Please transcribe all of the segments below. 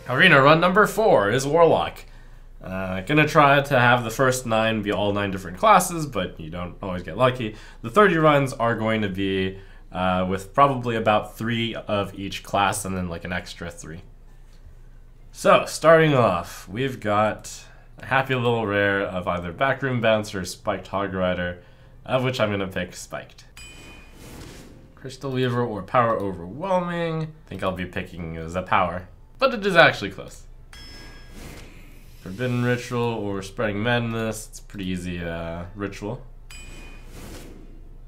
Arena run number 4 is Warlock. Gonna try to have the first 9 be all 9 different classes, but you don't always get lucky. The 30 runs are going to be with probably about 3 of each class and then like an extra 3. So, starting off, we've got a happy little rare of either Backroom Bouncer or Spiked Hog Rider, of which I'm gonna pick Spiked. Crystal Weaver or Power Overwhelming. I think I'll be picking the Power, but it is actually close. Forbidden Ritual or Spreading Madness. It's pretty easy ritual.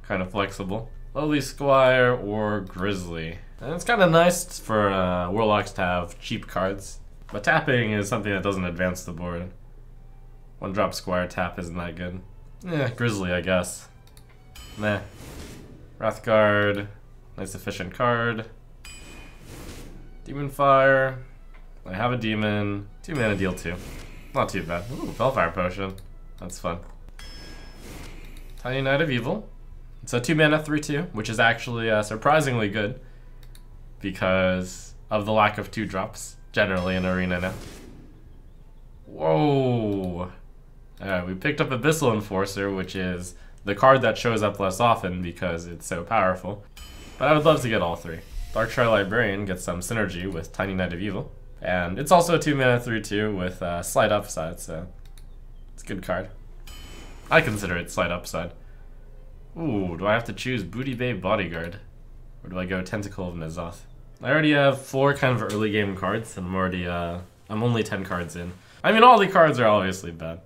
Kind of flexible. Lowly Squire or Grizzly. And it's kind of nice for Warlocks to have cheap cards. But tapping is something that doesn't advance the board. 1-drop Squire tap isn't that good. Yeah, Grizzly, I guess. Meh. Wrathguard. Nice efficient card. Demon Fire. I have a demon. 2 mana, deal 2. Not too bad. Ooh, Fellfire Potion. That's fun. Tiny Knight of Evil. It's a 2 mana 3/2, which is actually surprisingly good because of the lack of 2-drops generally in Arena now. Whoa! Alright, we picked up Abyssal Enforcer, which is the card that shows up less often because it's so powerful. But I would love to get all 3. Darkshire Librarian gets some synergy with Tiny Knight of Evil. And it's also a 2 mana 3/2 with slight upside, so it's a good card. I consider it slight upside. Ooh, do I have to choose Booty Bay Bodyguard? Or do I go Tentacle of N'Zoth? I already have 4 kind of early game cards, and I'm only 10 cards in. I mean, all the cards are obviously bad.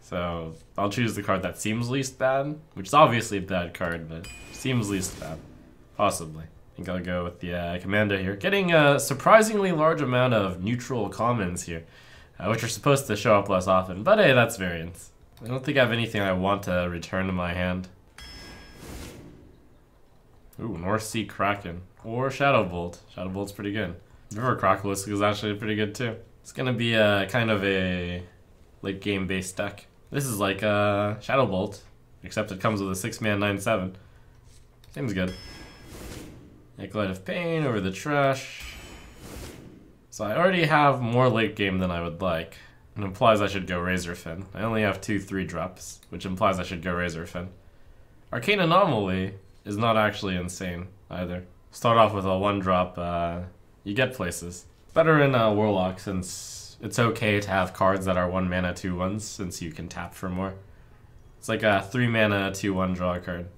So I'll choose the card that seems least bad, which is obviously a bad card, but seems least bad. Possibly. I think I'll go with the Commander here. Getting a surprisingly large amount of neutral commons here, which are supposed to show up less often, but hey, that's variance. I don't think I have anything I want to return to my hand. Ooh, North Sea Kraken. Or Shadow Bolt. Shadow Bolt's pretty good. River Crocolisk is actually pretty good too. It's gonna be a kind of a late game based deck. This is like Shadow Bolt, except it comes with a 6-man 9/7. Seems good. Acolyte of Pain over the trash. So I already have more late game than I would like. It implies I should go Razorfin. I only have 2 3-drops, which implies I should go Razorfin. Arcane Anomaly is not actually insane either. Start off with a 1-drop, you get places. Better in Warlock since it's okay to have cards that are 1 mana 2/1s since you can tap for more. It's like a 3 mana 2/1 draw card.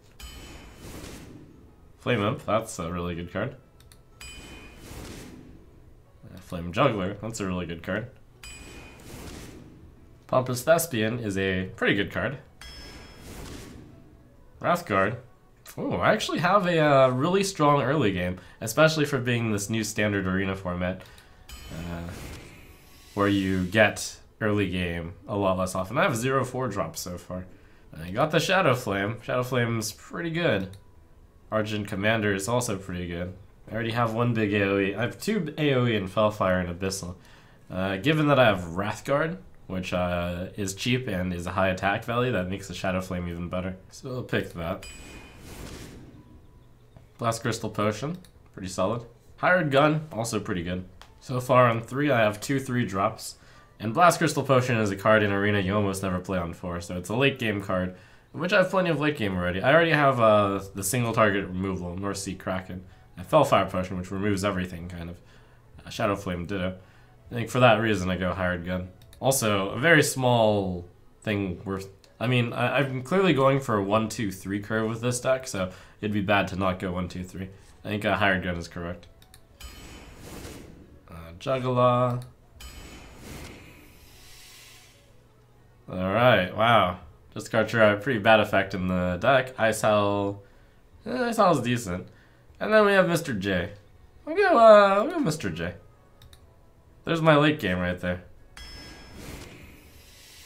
Flame Imp, that's a really good card. Flame Juggler, that's a really good card. Pompous Thespian is a pretty good card. Wrathguard. Oh, I actually have a really strong early game, especially for being this new standard arena format, where you get early game a lot less often. I have 0 4-drops so far. I got the Shadow Flame. Shadow Flame's pretty good. Argent Commander is also pretty good. I already have 1 big AoE. I have 2 AoE in Fellfire and Abyssal. Given that I have Wrathguard, which is cheap and is a high attack value, that makes the Shadow Flame even better. So I'll pick that. Blast Crystal Potion, pretty solid. Hired Gun, also pretty good. So far on 3, I have 2 3-drops. And Blast Crystal Potion is a card in Arena you almost never play on 4, so it's a late game card, which I have plenty of late game already. I already have the single target removal, North Sea Kraken. And Fellfire Potion, which removes everything, kind of. Shadow Flame ditto. I think for that reason I go Hired Gun. Also, a very small thing worth... I mean, I'm clearly going for a 1, 2, 3 curve with this deck, so it'd be bad to not go 1, 2, 3. I think a Hired Gun is correct. Juggala. Alright, wow. Just got a pretty bad effect in the deck. Ice Howl. Ice Howl is decent. And then we have Mr. J. We'll go Mr. J. There's my late game right there.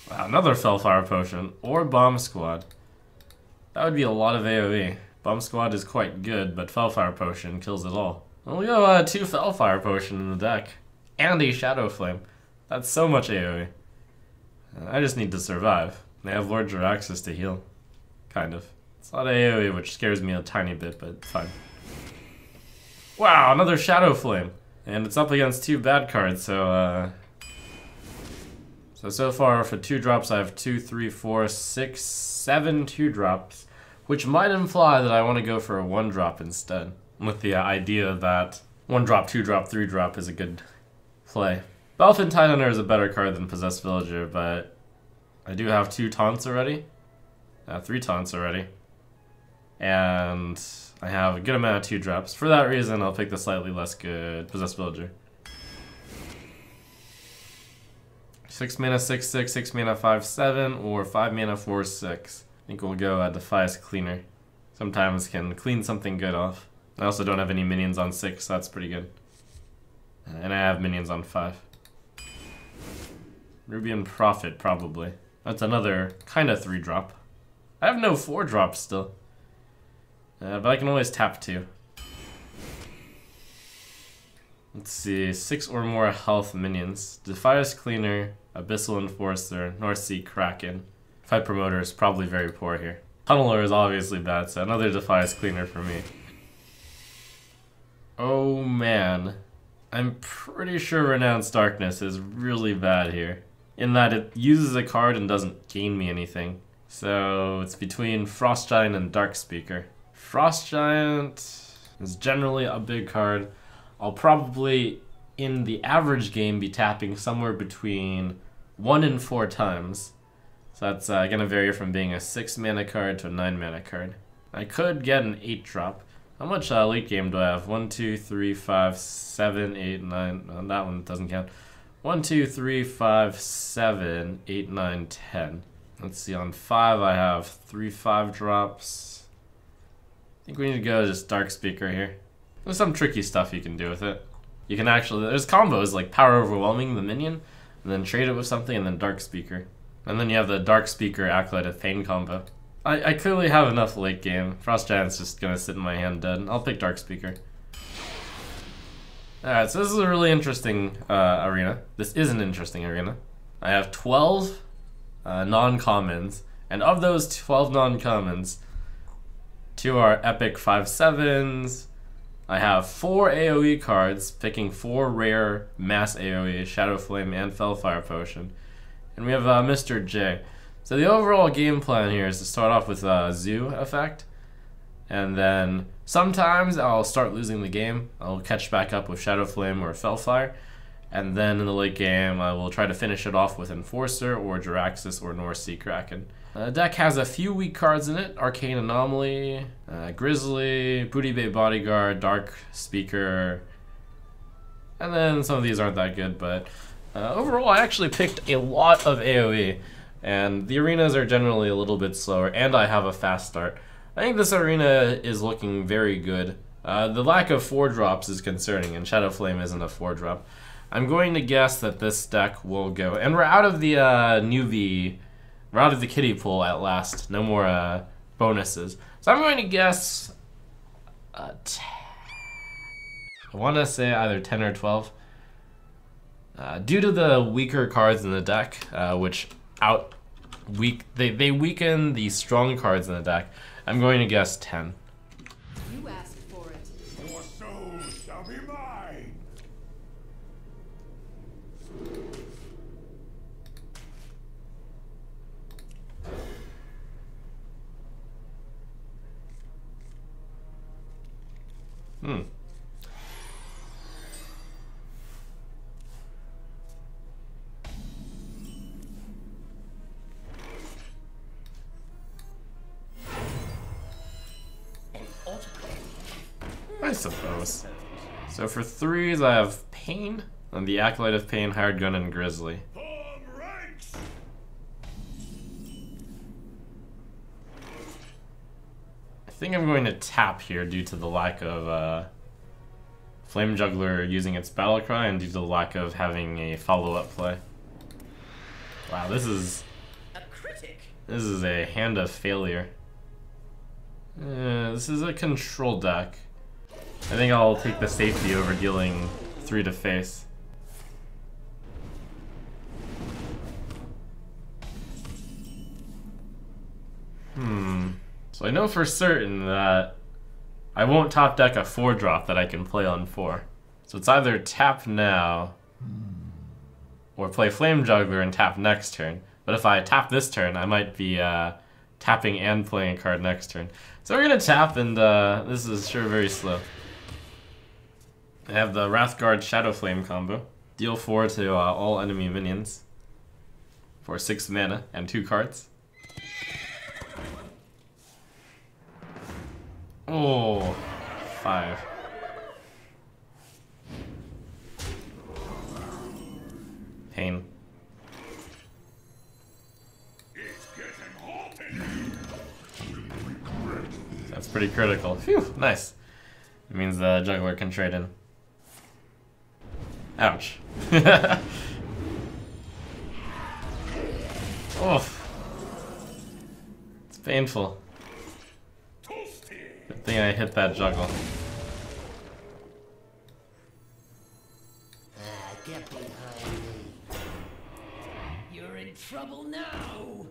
Wow, another Fellfire Potion. Or Bomb Squad. That would be a lot of AoE. Bomb Squad is quite good, but Fellfire Potion kills it all. Well, we go 2 Fellfire Potion in the deck. And a Shadow Flame. That's so much AoE. I just need to survive. They have Lord Jaraxxus to heal. Kind of. It's a lot of AoE, which scares me a tiny bit, but fine. Wow, another Shadow Flame. And it's up against 2 bad cards, so far for 2-drops I have 2, 3, 4, 6, 7 2-drops, which might imply that I want to go for a 1-drop instead, with the idea that 1-drop, 2-drop, 3-drop is a good play. Belfin Tidehunter is a better card than Possessed Villager, but I do have 2 taunts already, 3 taunts already, and I have a good amount of 2-drops. For that reason, I'll pick the slightly less good Possessed Villager. 6 mana 6/6, 6 mana 5/7, or 5 mana 4/6. I think we'll go Defias Cleaner. Sometimes can clean something good off. I also don't have any minions on 6, so that's pretty good. And I have minions on 5. Rubian Prophet, probably. That's another kind of 3-drop. I have no 4-drops still. But I can always tap 2. Let's see, 6 or more health minions. Defias Cleaner, Abyssal Enforcer, North Sea Kraken. Fight Promoter is probably very poor here. Tunneler is obviously bad, so another Defias Cleaner for me. Oh man. I'm pretty sure Renounced Darkness is really bad here, in that it uses a card and doesn't gain me anything. So it's between Frost Giant and Dark Speaker. Frost Giant is generally a big card. I'll probably, in the average game, be tapping somewhere between 1 and 4 times. So that's going to vary from being a 6 mana card to a 9 mana card. I could get an 8-drop. How much late game do I have? 1, 2, 3, 5, 7, 8, 9. That one doesn't count. 1, 2, 3, 5, 7, 8, 9, 10. Let's see, on 5 I have 3 5-drops. I think we need to go just Dark Speaker here. There's some tricky stuff you can do with it. You can actually, there's combos like Power Overwhelming the minion, and then trade it with something, and then Dark Speaker. And then you have the Dark Speaker Acolyte of Pain combo. I clearly have enough late game. Frost Giant's just gonna sit in my hand dead. I'll pick Dark Speaker. Alright, so this is a really interesting arena. This is an interesting arena. I have 12 non-commons, and of those 12 non-commons, 2 are epic 5/7s. I have 4 AoE cards, picking 4 rare mass AoE, Shadow Flame and Fellfire Potion. And we have Mr. J. So the overall game plan here is to start off with Zoo effect, and then sometimes I'll start losing the game. I'll catch back up with Shadow Flame or Fellfire, and then in the late game I will try to finish it off with Enforcer or Jiraxxus or North Sea Kraken. The deck has a few weak cards in it: Arcane Anomaly, Grizzly, Booty Bay Bodyguard, Dark Speaker, and then some of these aren't that good, but overall I actually picked a lot of AoE, and the arenas are generally a little bit slower, and I have a fast start. I think this arena is looking very good. The lack of 4-drops is concerning, and Shadow Flame isn't a 4-drop. I'm going to guess that this deck will go, and we're out of the we're out of the kiddie pool at last. No more bonuses. So I'm going to guess I want to say either 10 or 12. Due to the weaker cards in the deck, which they weaken the strong cards in the deck, I'm going to guess 10. You asked for it. Your soul shall be mine. I suppose. So for 3s I have Pain, and the Acolyte of Pain, Hired Gun, and Grizzly. Form ranks. I think I'm going to tap here due to the lack of Flame Juggler using its Battle Cry, and due to the lack of having a follow-up play. Wow, this is a hand of failure. This is a control deck. I think I'll take the safety over dealing 3 to face. So I know for certain that I won't top deck a 4-drop that I can play on 4. So it's either tap now or play Flame Juggler and tap next turn. But if I tap this turn, I might be tapping and playing a card next turn. So we're gonna tap, and this is sure very slow. I have the Wrathguard Shadow Flame combo. Deal 4 to all enemy minions for 6 mana and 2 cards. Oh, 5. Pain. That's pretty critical. Phew, nice. It means the juggler can trade in. Ouch. Oh. It's painful. Good thing I hit that juggle. Get behind me. You're in trouble now.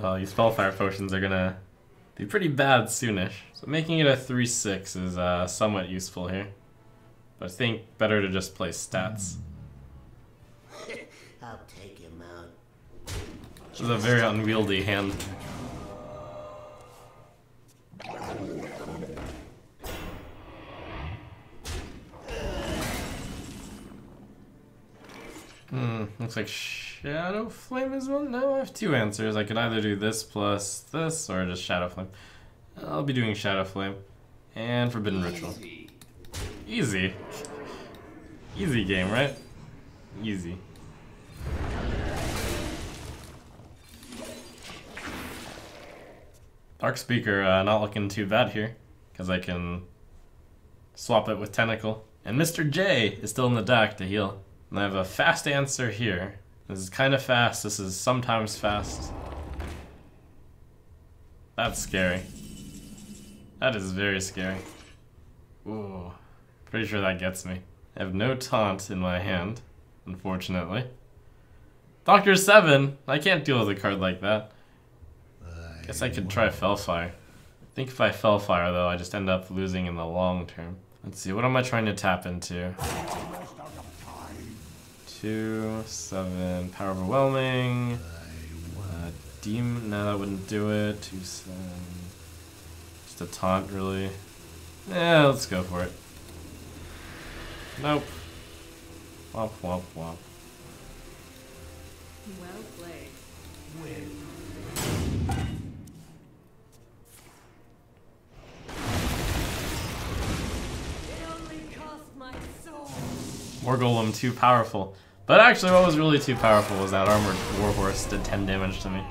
Oh, these Spellfire potions are gonna be pretty bad soonish. So making it a 3/6 is somewhat useful here. But I think better to just play stats. I'll take him out. This is a very unwieldy hand. Looks like Shadow Flame is one? No, I have 2 answers. I could either do this plus this, or just Shadow Flame. I'll be doing Shadow Flame. And Forbidden Ritual. Easy. Easy game, right? Easy. Dark Speaker, not looking too bad here, because I can swap it with Tentacle. And Mr. J is still in the deck to heal. And I have a fast answer here. This is kind of fast, this is sometimes fast. That's scary. That is very scary. Ooh, pretty sure that gets me. I have no taunt in my hand, unfortunately. Dr. 7! I can't deal with a card like that. Guess I could try Fellfire. I think if I Fellfire though, I just end up losing in the long term. Let's see, what am I trying to tap into? 2, 7, Power Overwhelming. Demon, no, that wouldn't do it. 2, 7. Just a taunt, really. Yeah, let's go for it. Nope. Womp, womp, womp. Well played. It only cost my soul. War Golem too powerful. But actually what was really too powerful was that Armored Warhorse did 10 damage to me.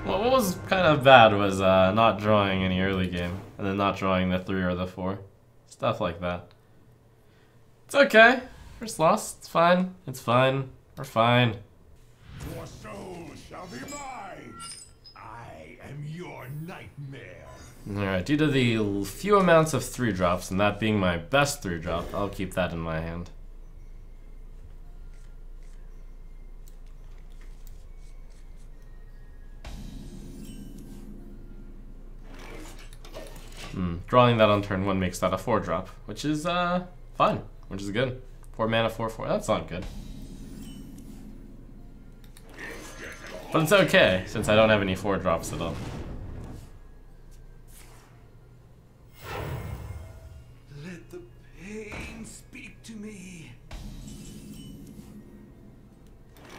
Well, what was kind of bad was not drawing any early game, and then not drawing the 3 or the 4. Stuff like that. It's okay. First loss. It's fine. It's fine. We're fine. Your soul shall be mine. I am your nightmare. Alright, due to the few amounts of 3-drops, and that being my best 3-drop, I'll keep that in my hand. Drawing that on turn 1 makes that a 4-drop, which is fine, which is good. 4 mana, 4/4, that's not good. But it's okay, since I don't have any 4-drops at all. Let the pain speak to me.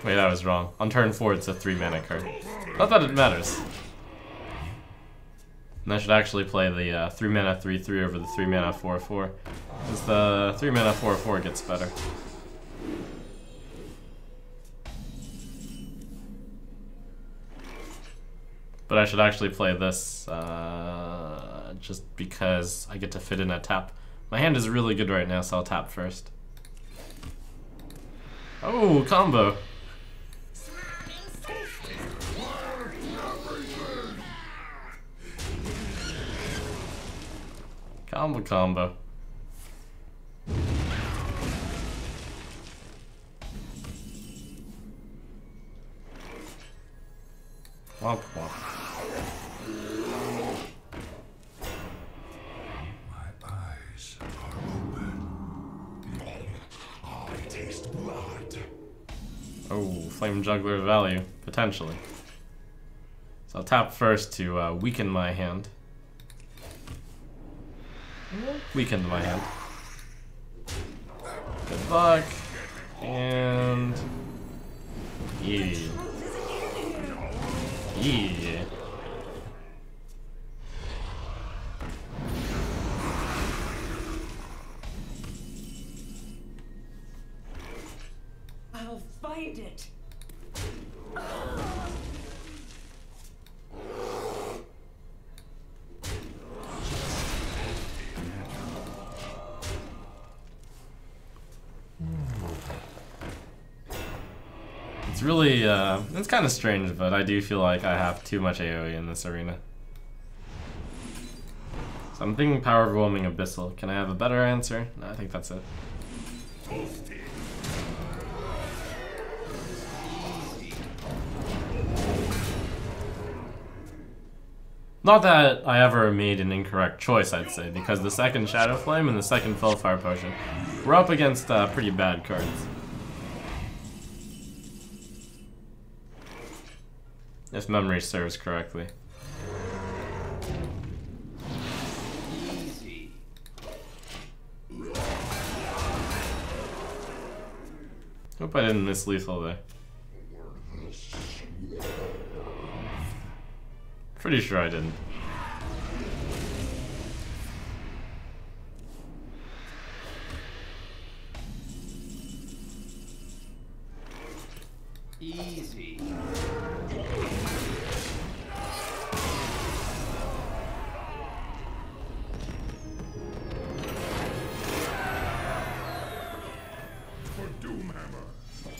Wait, I was wrong. On turn 4 it's a 3 mana card. Not that it matters. And I should actually play the 3 mana 3/3 over the 3 mana 4/4. Because the 3 mana 4/4 gets better. But I should actually play this just because I get to fit in a tap. My hand is really good right now, so I'll tap first. Oh, combo! Combo. Womp womp. blood. Oh, Flame Juggler value, potentially. So I'll tap first to weaken my hand. Weakened my hand. Good luck. And... yeah. Yeah. I'll find it. It's really, it's kind of strange, but I do feel like I have too much AoE in this arena. So I'm thinking Power Overwhelming Abyssal. Can I have a better answer? No, I think that's it. Not that I ever made an incorrect choice, I'd say, because the second Shadow Flame and the second Fellfire Potion were up against pretty bad cards. If memory serves correctly. Easy. Hope I didn't miss lethal there. Pretty sure I didn't. Easy. For Doomhammer,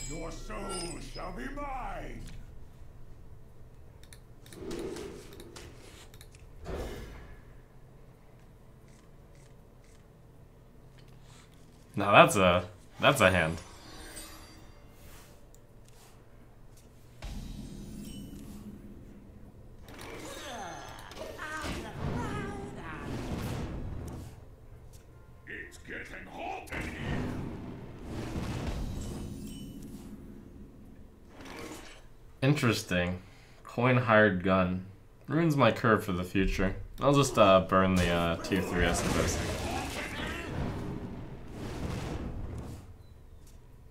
your soul shall be mine. Now that's a hand. It's getting hot in here. Interesting. Coin hired gun. Ruins my curve for the future. I'll just burn the 2-3 I suppose.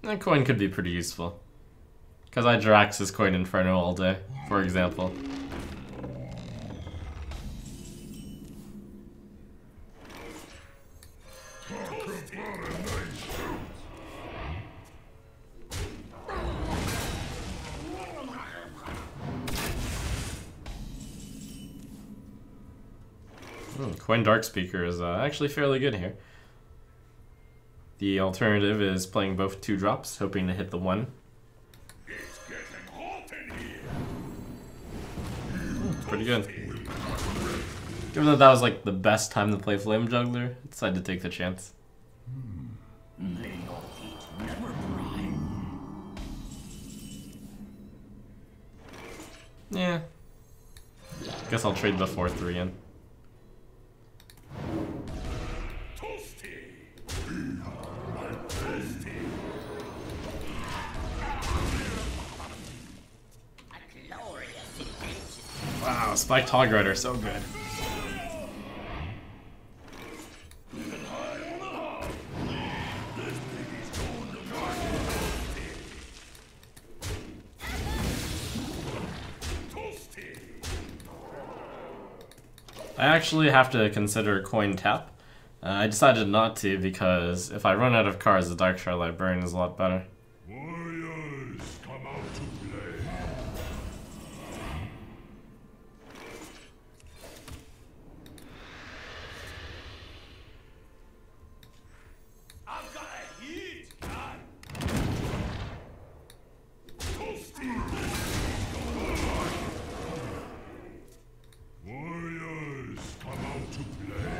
That coin could be pretty useful. Because I Jirax's Coin Inferno all day, for example. Coin Dark Speaker is actually fairly good here. The alternative is playing both 2 drops, hoping to hit the 1. It's getting hot in here. Pretty good. Given that that was like the best time to play Flame Juggler, I decided to take the chance. May your feet never brine. Yeah. Guess I'll trade the 4-3 in. Wow, Spiked Hog Rider, so good. I actually have to consider coin tap. I decided not to because if I run out of cards, the Darkshire Librarian is a lot better. Warriors, come out to play. I've got a heat gun. Warriors, come out to play.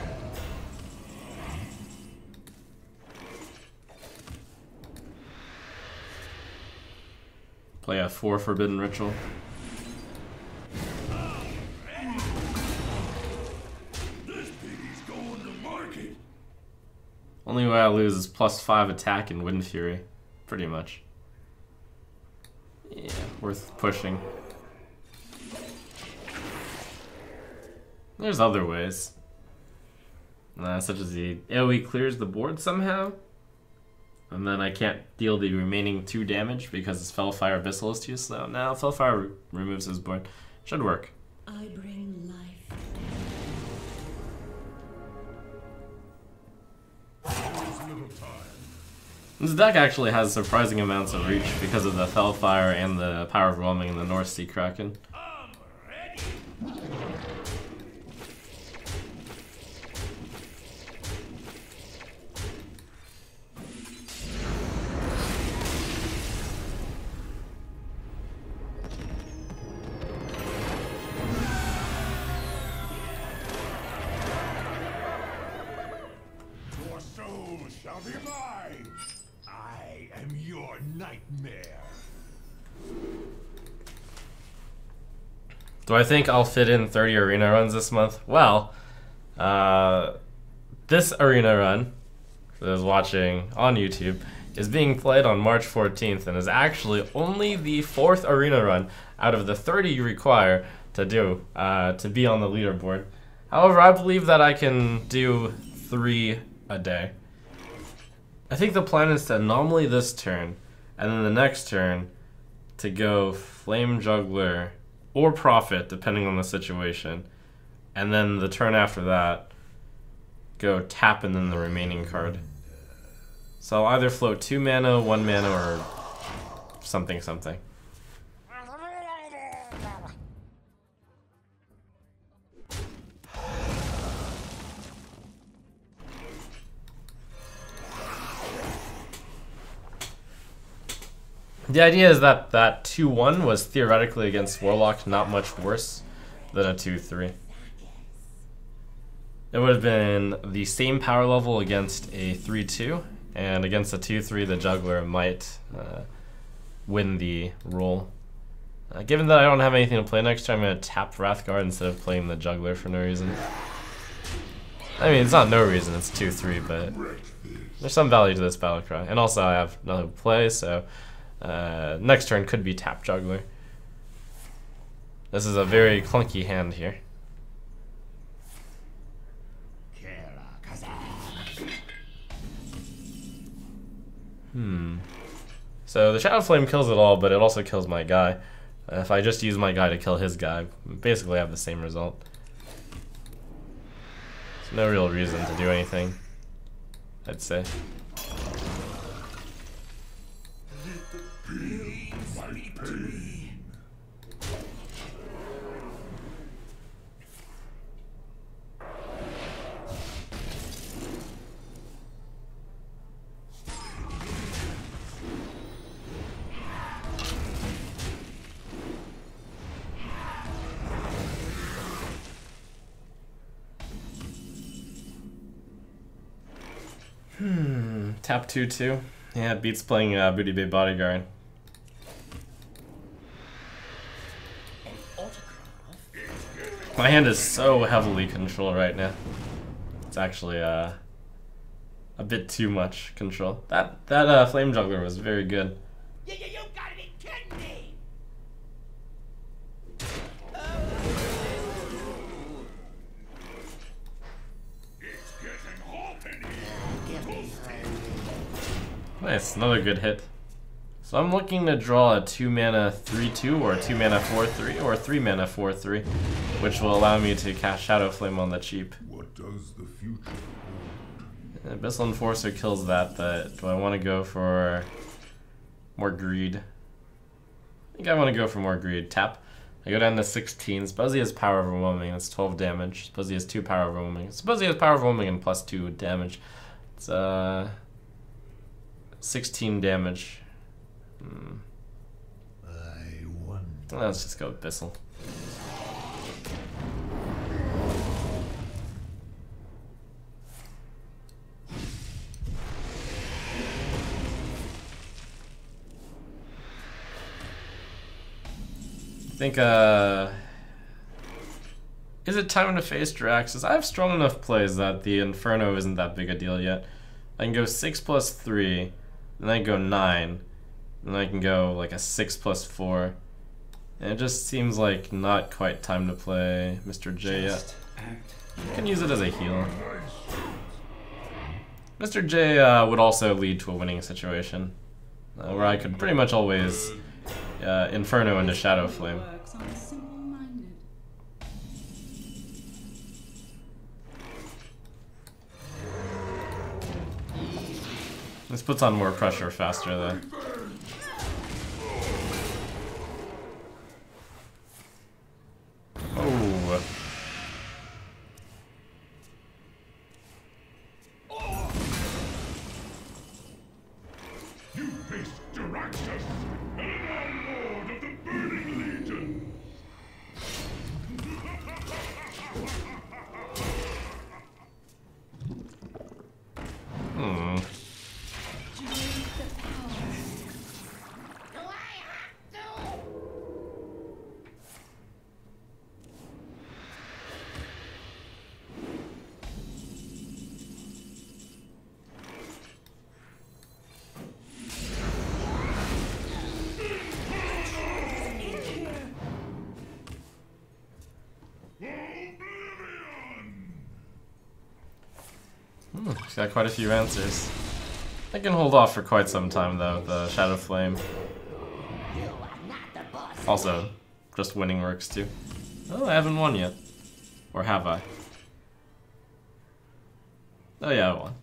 Play a 4 Forbidden Ritual. This piggy's going to market. Only way I lose is +5 attack and Wind Fury. pretty much. Yeah, worth pushing. There's other ways. Such as the AoE clears the board somehow. And then I can't deal the remaining 2 damage because his Fellfire Abyssal is too slow. Now Fellfire removes his board. Should work. I bring life. This deck actually has surprising amounts of reach because of the Fellfire and the Power Overwhelming and the North Sea Kraken. Your soul shall be mine. I am your nightmare. Do I think I'll fit in 30 arena runs this month? Well, this arena run, for those watching on YouTube, is being played on March 14th and is actually only the 4th arena run out of the 30 you require to do to be on the leaderboard. However, I believe that I can do 3 a day. I think the plan is to anomaly this turn, and then the next turn to go Flame Juggler or Prophet, depending on the situation, and then the turn after that, go tap and then the remaining card. So I'll either float 2 mana, 1 mana, or something something. The idea is that that 2-1 was theoretically against Warlock not much worse than a 2-3. It would have been the same power level against a 3-2, and against a 2-3 the Juggler might win the roll. Given that I don't have anything to play next turn, I'm going to tap Wrathguard instead of playing the Juggler for no reason. I mean, it's not no reason, it's 2-3, but there's some value to this Battlecry. And also I have nothing to play, so next turn could be tap Juggler. This is a very clunky hand here. So the Shadow Flame kills it all, but it also kills my guy. If I just use my guy to kill his guy, basically I have the same result. There's no real reason to do anything, I'd say. Tap 2-2. Yeah, it beats playing Booty Bay Bodyguard. My hand is so heavily control right now. It's actually a bit too much control. That Flame Juggler was very good. You gotta be kidding me! It's getting hot in here. Nice, another good hit. So I'm looking to draw a 2 mana 3-2 or a 2 mana 4-3 or a 3 mana 4-3, which will allow me to cast Shadow Flame on the cheap. What does the future hold? Abyssal Enforcer kills that, but do I want to go for more greed? I think I want to go for more greed. Tap. I go down to 16. Suppose he has Power Overwhelming. That's 12 damage. Suppose he has 2 Power Overwhelming. Suppose he has Power Overwhelming and plus 2 damage. It's 16 damage. I wonder. Let's just go Abyssal. I think, is it time to face Draxus? I have strong enough plays that the Inferno isn't that big a deal yet. I can go 6+3, and then I go 9, and I can go like a 6+4. And it just seems like not quite time to play Mr. J yet. I can use it as a heal. Mr. J would also lead to a winning situation, where I could pretty much always Inferno into Shadow Flame. This puts on more pressure faster though. Oh. You face Diraxus, and I'm Lord of the Burning Legion. She's got quite a few answers. I can hold off for quite some time though, the Shadow Flame. Also, just winning works too. Oh, I haven't won yet. Or have I? Oh yeah, I won.